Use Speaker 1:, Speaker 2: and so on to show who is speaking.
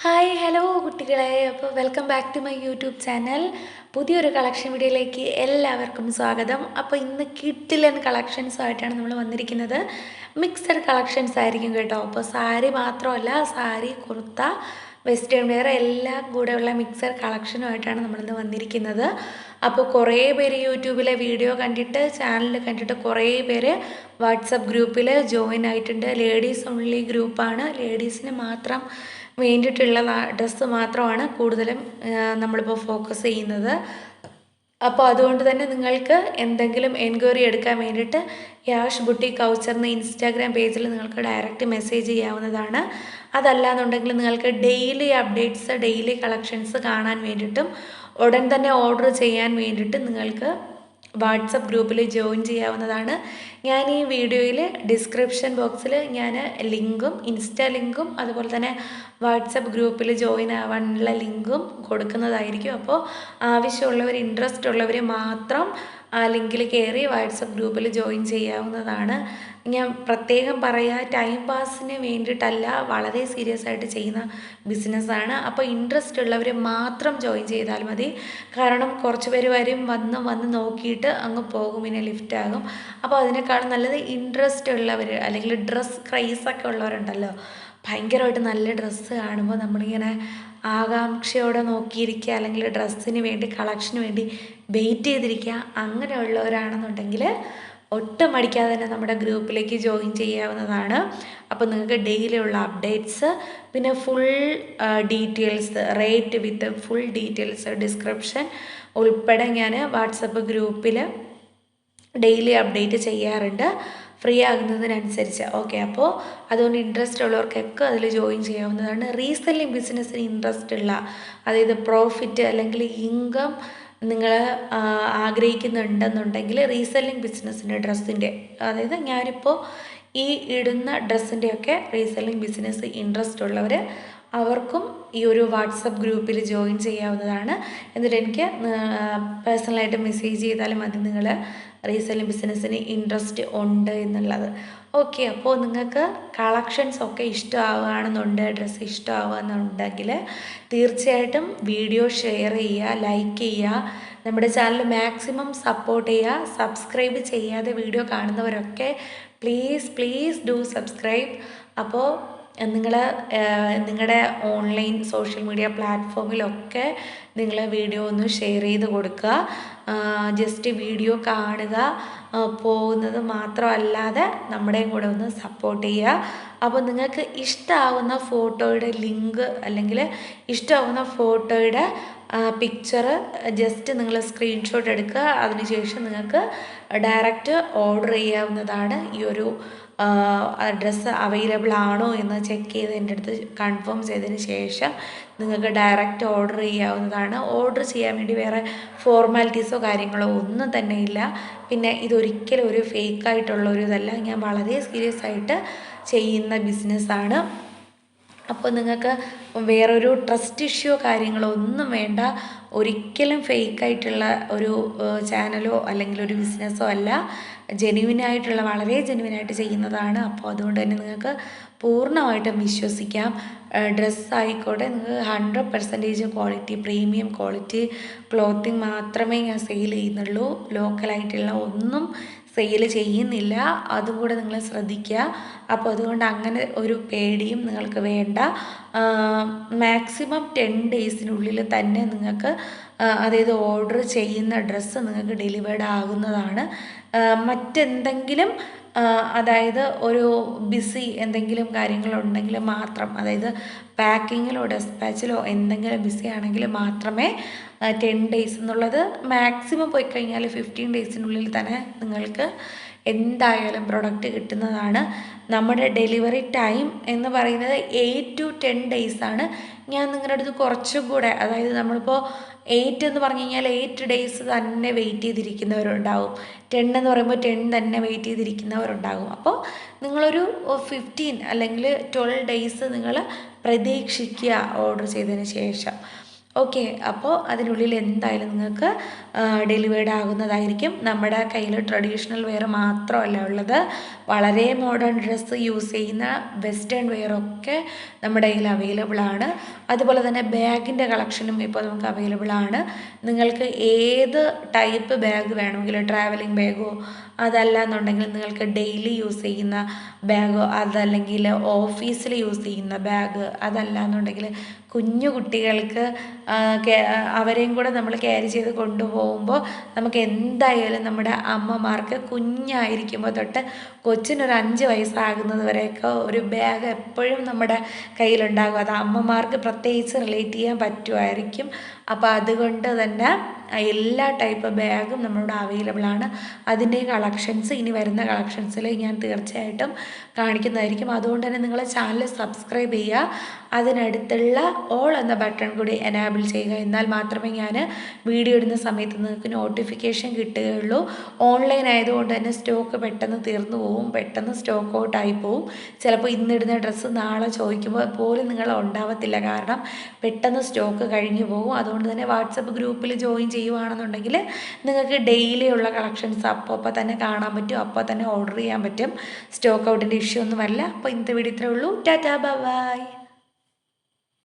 Speaker 1: Hi hello കുട്ടികളെ, അപ്പോൾ welcome back to my YouTube channel. പുതിയൊരു കളക്ഷൻ വീഡിയോയിലേക്ക് എല്ലാവർക്കും സ്വാഗതം. അപ്പോൾ ഇന്ന് കിഡിലൻ കളക്ഷൻസുമായിട്ടാണ് നമ്മൾ വന്നിരിക്കുന്നത്. മിക്സഡ് കളക്ഷൻസ് ആയിരിക്കും കേട്ടോ. അപ്പോൾ സാരി മാത്രമല്ല, സാരി, കുർത്ത, വെസ്റ്റേൺ വെയർ എല്ലാം കൂടെയുള്ള മിക്സഡ് കളക്ഷനുമായിട്ടാണ് നമ്മളിന്ന് വന്നിരിക്കുന്നത്. അപ്പോൾ കുറേ പേര് യൂട്യൂബിലെ വീഡിയോ കണ്ടിട്ട്, ചാനൽ കണ്ടിട്ട് കുറേ പേര് വാട്സപ്പ് ഗ്രൂപ്പിൽ ജോയിൻ ആയിട്ടുണ്ട്. ലേഡീസ് ഓൺലി ഗ്രൂപ്പാണ്. ലേഡീസിന് മാത്രം വേണ്ടിയിട്ടുള്ള ഡ്രസ്സ് മാത്രമാണ് കൂടുതലും നമ്മളിപ്പോൾ ഫോക്കസ് ചെയ്യുന്നത്. അപ്പോൾ അതുകൊണ്ട് തന്നെ നിങ്ങൾക്ക് എന്തെങ്കിലും എൻക്വയറി എടുക്കാൻ വേണ്ടിയിട്ട് യാഷ് ബുട്ടീക് കൗച്ചർ എന്ന ഇൻസ്റ്റാഗ്രാം പേജിൽ നിങ്ങൾക്ക് ഡയറക്റ്റ് മെസ്സേജ് ചെയ്യാവുന്നതാണ്. അതല്ലാന്നുണ്ടെങ്കിൽ നിങ്ങൾക്ക് ഡെയിലി അപ്ഡേറ്റ്സ്, ഡെയിലി കളക്ഷൻസ് കാണാൻ വേണ്ടിയിട്ടും ഉടൻ തന്നെ ഓർഡർ ചെയ്യാൻ വേണ്ടിയിട്ട് നിങ്ങൾക്ക് വാട്സപ്പ് ഗ്രൂപ്പിൽ ജോയിൻ ചെയ്യാവുന്നതാണ്. ഞാൻ ഈ വീഡിയോയിൽ ഡിസ്ക്രിപ്ഷൻ ബോക്സിൽ ഞാൻ ലിങ്കും, ഇൻസ്റ്റാ ലിങ്കും, അതുപോലെ തന്നെ വാട്സപ്പ് ഗ്രൂപ്പിൽ ജോയിൻ ആവാനുള്ള ലിങ്കും കൊടുക്കുന്നതായിരിക്കും. അപ്പോൾ ആവശ്യമുള്ളവർ, ഇൻട്രസ്റ്റ് ഉള്ളവർ മാത്രം ആ ലിങ്കിൽ കയറി വാട്സപ്പ് ഗ്രൂപ്പിൽ ജോയിൻ ചെയ്യാവുന്നതാണ്. ഞാൻ പ്രത്യേകം പറയുക, ടൈം പാസിന് വേണ്ടിയിട്ടല്ല, വളരെ സീരിയസ് ആയിട്ട് ചെയ്യുന്ന ബിസിനസ്സാണ്. അപ്പോൾ ഇൻട്രസ്റ്റ് ഉള്ളവർ മാത്രം ജോയിൻ ചെയ്താൽ മതി. കാരണം കുറച്ച് പേര് വരും, വന്ന് നോക്കിയിട്ട് അങ്ങ് പോകും, പിന്നെ ലിഫ്റ്റ് ആകും. അപ്പോൾ അതിനേക്കാളും നല്ലത് ഇൻട്രസ്റ്റ് ഉള്ളവർ, അല്ലെങ്കിൽ ഡ്രസ്സ് ക്രൈസൊക്കെ ഉള്ളവരുണ്ടല്ലോ, ഭയങ്കരമായിട്ട് നല്ല ഡ്രസ്സ് കാണുമ്പോൾ നമ്മളിങ്ങനെ ആകാംക്ഷയോടെ നോക്കിയിരിക്കുക, അല്ലെങ്കിൽ ഡ്രസ്സിന് വേണ്ടി, കളക്ഷന് വേണ്ടി വെയിറ്റ് ചെയ്തിരിക്കുക, അങ്ങനെയുള്ളവരാണെന്നുണ്ടെങ്കിൽ ഒട്ടും മടിക്കാതെ തന്നെ നമ്മുടെ ഗ്രൂപ്പിലേക്ക് ജോയിൻ ചെയ്യാവുന്നതാണ്. അപ്പോൾ നിങ്ങൾക്ക് ഡെയിലി ഉള്ള അപ്ഡേറ്റ്സ്, പിന്നെ full details, rate with full details, description ഉൾപ്പെടെ ഞാൻ വാട്സപ്പ് ഗ്രൂപ്പിൽ ഡെയിലി അപ്ഡേറ്റ് ചെയ്യാറുണ്ട്, ഫ്രീ ആകുന്നതിനനുസരിച്ച്. ഓക്കെ, അപ്പോൾ അതുകൊണ്ട് ഇൻട്രസ്റ്റ് ഉള്ളവർക്കൊക്കെ അതിൽ ജോയിൻ ചെയ്യാവുന്നതാണ്. റീസെല്ലിംഗ് ബിസിനസ്സിന് ഇൻട്രസ്റ്റ് ഉള്ള, അതായത് പ്രോഫിറ്റ് അല്ലെങ്കിൽ ഇൻകം നിങ്ങൾ ആഗ്രഹിക്കുന്നുണ്ടെന്നുണ്ടെങ്കിൽ, റീസെല്ലിംഗ് ബിസിനസ്സിൻ്റെ, ഡ്രസ്സിൻ്റെ, അതായത് ഞാനിപ്പോൾ ഈ ഇടുന്ന ഡ്രസ്സിൻ്റെയൊക്കെ റീസെല്ലിംഗ് ബിസിനസ് ഇൻട്രസ്റ്റ് ഉള്ളവർ, അവർക്കും ഈ ഒരു വാട്സപ്പ് ഗ്രൂപ്പിൽ ജോയിൻ ചെയ്യാവുന്നതാണ്. എന്നിട്ട് എനിക്ക് പേഴ്സണലായിട്ട് മെസ്സേജ് ചെയ്താലും മതി നിങ്ങൾ റീസെല്ലിംഗ് ബിസിനസ്സിന് ഇൻട്രസ്റ്റ് ഉണ്ട് എന്നുള്ളത്. ഓക്കെ, അപ്പോൾ നിങ്ങൾക്ക് കളക്ഷൻസൊക്കെ ഇഷ്ടമാവുകയാണെന്നുണ്ട്, ഡ്രസ്സ് ഇഷ്ടമാവുകയെന്നുണ്ടെങ്കിൽ തീർച്ചയായിട്ടും വീഡിയോ ഷെയർ ചെയ്യുക, ലൈക്ക് ചെയ്യുക, നമ്മുടെ ചാനൽ മാക്സിമം സപ്പോർട്ട് ചെയ്യുക. സബ്സ്ക്രൈബ് ചെയ്യാതെ വീഡിയോ കാണുന്നവരൊക്കെ പ്ലീസ് ഡു സബ്സ്ക്രൈബ്. അപ്പോൾ നിങ്ങൾ നിങ്ങളുടെ ഓൺലൈൻ സോഷ്യൽ മീഡിയ പ്ലാറ്റ്ഫോമിലൊക്കെ നിങ്ങൾ വീഡിയോ ഒന്ന് ഷെയർ ചെയ്ത് കൊടുക്കുക. ജസ്റ്റ് വീഡിയോ കാണുക, പോകുന്നത് മാത്രമല്ലാതെ നമ്മുടെയും കൂടെ ഒന്ന് സപ്പോർട്ട് ചെയ്യുക. അപ്പോൾ നിങ്ങൾക്ക് ഇഷ്ടമാവുന്ന ഫോട്ടോയുടെ ലിങ്ക്, അല്ലെങ്കിൽ ഇഷ്ടമാവുന്ന ഫോട്ടോയുടെ പിക്ചർ ജസ്റ്റ് നിങ്ങൾ സ്ക്രീൻഷോട്ട് എടുക്കുക. അതിനുശേഷം നിങ്ങൾക്ക് ഡയറക്റ്റ് ഓർഡർ ചെയ്യാവുന്നതാണ്. ഈ ഒരു ഡ്രസ്സ് അവൈലബിൾ ആണോ എന്ന് ചെക്ക് ചെയ്ത് എൻ്റെ അടുത്ത് കൺഫേം ചെയ്തതിന് ശേഷം നിങ്ങൾക്ക് ഡയറക്റ്റ് ഓർഡർ ചെയ്യാവുന്നതാണ്. ഓർഡർ ചെയ്യാൻ വേണ്ടി വേറെ ഫോർമാലിറ്റീസോ കാര്യങ്ങളോ ഒന്നും തന്നെ ഇല്ല. പിന്നെ ഇതൊരിക്കലും ഒരു ഫേക്കായിട്ടുള്ള ഒരു ഇതല്ല, ഞാൻ വളരെ സീരിയസ് ആയിട്ട് ചെയ്യുന്ന ബിസിനസ്സാണ്. അപ്പോൾ നിങ്ങൾക്ക് വേറൊരു ട്രസ്റ്റ് ഇഷ്യൂ കാര്യങ്ങളോ ഒന്നും വേണ്ട. ഒരിക്കലും ഫേക്കായിട്ടുള്ള ഒരു ചാനലോ അല്ലെങ്കിൽ ഒരു ബിസിനസ്സോ അല്ല, ജെന്യുവിനായിട്ടുള്ള, വളരെ ജെന്യുവിനായിട്ട് ചെയ്യുന്നതാണ്. അപ്പോൾ അതുകൊണ്ട് തന്നെ നിങ്ങൾക്ക് പൂർണ്ണമായിട്ടും വിശ്വസിക്കാം. ഡ്രസ്സായിക്കോട്ടെ, നിങ്ങൾക്ക് 100% ക്വാളിറ്റി, പ്രീമിയം ക്വാളിറ്റി ക്ലോത്തിങ് മാത്രമേ ഞാൻ സെയിൽ ചെയ്യുന്നുള്ളൂ. ലോക്കലായിട്ടുള്ള ഒന്നും സെയിൽ ചെയ്യുന്നില്ല, അതും കൂടെ നിങ്ങൾ ശ്രദ്ധിക്കുക. അപ്പോൾ അതുകൊണ്ട് അങ്ങനെ ഒരു പേടിയും നിങ്ങൾക്ക് വേണ്ട. മാക്സിമം 10 ഡേയ്സിനുള്ളിൽ തന്നെ നിങ്ങൾക്ക്, അതായത് ഓർഡർ ചെയ്യുന്ന ഡ്രസ്സ് നിങ്ങൾക്ക് ഡെലിവേർഡ് ആകുന്നതാണ്. മറ്റെന്തെങ്കിലും, അതായത് ഒരു ബിസി എന്തെങ്കിലും കാര്യങ്ങളുണ്ടെങ്കിൽ മാത്രം, അതായത് പാക്കിങ്ങിലോ ഡെസ്പാച്ചിലോ എന്തെങ്കിലും ബിസി ആണെങ്കിൽ മാത്രമേ 10 ഡേയ്സ് എന്നുള്ളത്, മാക്സിമം പോയി കഴിഞ്ഞാൽ 15 ഡേയ്സിനുള്ളിൽ തന്നെ നിങ്ങൾക്ക് എന്തായാലും പ്രൊഡക്റ്റ് കിട്ടുന്നതാണ്. നമ്മുടെ ഡെലിവറി ടൈം എന്ന് പറയുന്നത് 8 to 10 ഡേയ്സാണ്. ഞാൻ നിങ്ങളുടെ അടുത്ത് കുറച്ചും കൂടെ, അതായത് നമ്മളിപ്പോൾ 8 എന്ന് പറഞ്ഞു കഴിഞ്ഞാൽ 8 ഡേയ്സ് തന്നെ വെയിറ്റ് ചെയ്തിരിക്കുന്നവരുണ്ടാവും. 10 എന്ന് പറയുമ്പോൾ 10 തന്നെ വെയിറ്റ് ചെയ്തിരിക്കുന്നവരുണ്ടാകും. അപ്പോൾ നിങ്ങളൊരു 15 അല്ലെങ്കിൽ 12 ഡേയ്സ് നിങ്ങൾ പ്രതീക്ഷിക്കുക ഓർഡർ ചെയ്തതിന് ശേഷം. ഓക്കെ, അപ്പോൾ അതിനുള്ളിൽ എന്തായാലും നിങ്ങൾക്ക് ഡെലിവേർഡ് ആകുന്നതായിരിക്കും. നമ്മുടെ കയ്യിൽ ട്രഡീഷണൽ വെയർ മാത്രമല്ല ഉള്ളത്, വളരെ മോഡേൺ ഡ്രസ്സ് യൂസ് ചെയ്യുന്ന വെസ്റ്റേൺ വെയറൊക്കെ നമ്മുടെ കയ്യിൽ അവൈലബിൾ ആണ്. അതുപോലെ തന്നെ ബാഗിൻ്റെ കളക്ഷനും ഇപ്പോൾ നമുക്ക് അവൈലബിൾ ആണ്. നിങ്ങൾക്ക് ഏത് ടൈപ്പ് ബാഗ് വേണമെങ്കിലും, ട്രാവലിംഗ് ബാഗോ അതല്ല എന്നുണ്ടെങ്കിൽ നിങ്ങൾക്ക് ഡെയിലി യൂസ് ചെയ്യുന്ന ബാഗോ, അതല്ലെങ്കിൽ ഓഫീസിൽ യൂസ് ചെയ്യുന്ന ബാഗ്, അതല്ല എന്നുണ്ടെങ്കിൽ കുഞ്ഞു കുട്ടികൾക്ക് അവരെയും കൂടെ നമ്മൾ ക്യാരി ചെയ്ത് കൊണ്ടുപോകുമ്പോൾ നമുക്ക് എന്തായാലും നമ്മുടെ അമ്മമാർക്ക് കുഞ്ഞായിരിക്കുമ്പോൾ തൊട്ട് കൊച്ചിനൊരു 5 വയസ്സാകുന്നത് വരെയൊക്കെ ഒരു ബാഗ് എപ്പോഴും നമ്മുടെ കയ്യിലുണ്ടാകും. അത് അമ്മമാർക്ക് പ്രത്യേകിച്ച് റിലേറ്റ് ചെയ്യാൻ പറ്റുമായിരിക്കും. അപ്പോൾ അതുകൊണ്ട് തന്നെ എല്ലാ ടൈപ്പ് ബാഗും നമ്മളിവിടെ അവൈലബിൾ ആണ്. അതിൻ്റെ കളക്ഷൻസ് ഇനി വരുന്ന കളക്ഷൻസിൽ ഞാൻ തീർച്ചയായിട്ടും കാണിക്കുന്നതായിരിക്കും. അതുകൊണ്ട് തന്നെ നിങ്ങൾ ചാനൽ സബ്സ്ക്രൈബ് ചെയ്യുക, അതിനടുത്തുള്ള ഓൾ എന്ന ബട്ടൺ കൂടി എനാബിൾ ചെയ്യുക. എന്നാൽ മാത്രമേ ഞാൻ വീഡിയോ ഇടുന്ന സമയത്ത് നിങ്ങൾക്ക് നോട്ടിഫിക്കേഷൻ കിട്ടുകയുള്ളൂ. ഓൺലൈൻ ആയതുകൊണ്ട് തന്നെ സ്റ്റോക്ക് പെട്ടെന്ന് തീർന്നു പോവും, പെട്ടെന്ന് സ്റ്റോക്ക് ഔട്ടായി പോവും. ചിലപ്പോൾ ഇന്നിടുന്ന ഡ്രസ്സ് നാളെ ചോദിക്കുമ്പോൾ പോലും നിങ്ങൾ ഉണ്ടാവത്തില്ല, കാരണം പെട്ടെന്ന് സ്റ്റോക്ക് കഴിഞ്ഞു പോകും. അതുകൊണ്ട് തന്നെ വാട്സപ്പ് ഗ്രൂപ്പിൽ ജോയിൻ ചെയ്യുകയാണെന്നുണ്ടെങ്കിൽ നിങ്ങൾക്ക് ഡെയിലി ഉള്ള കളക്ഷൻസ് അപ്പോൾ തന്നെ കാണാൻ പറ്റും, അപ്പോൾ തന്നെ ഓർഡർ ചെയ്യാൻ പറ്റും. സ്റ്റോക്ക് ഔട്ടിൻ്റെ ഇഷ്യൂ ഒന്നുമല്ല. അപ്പോൾ ഇന്നത്തെ വീഡിയോ ഇത്രയേ ഉള്ളൂ. Tata bye.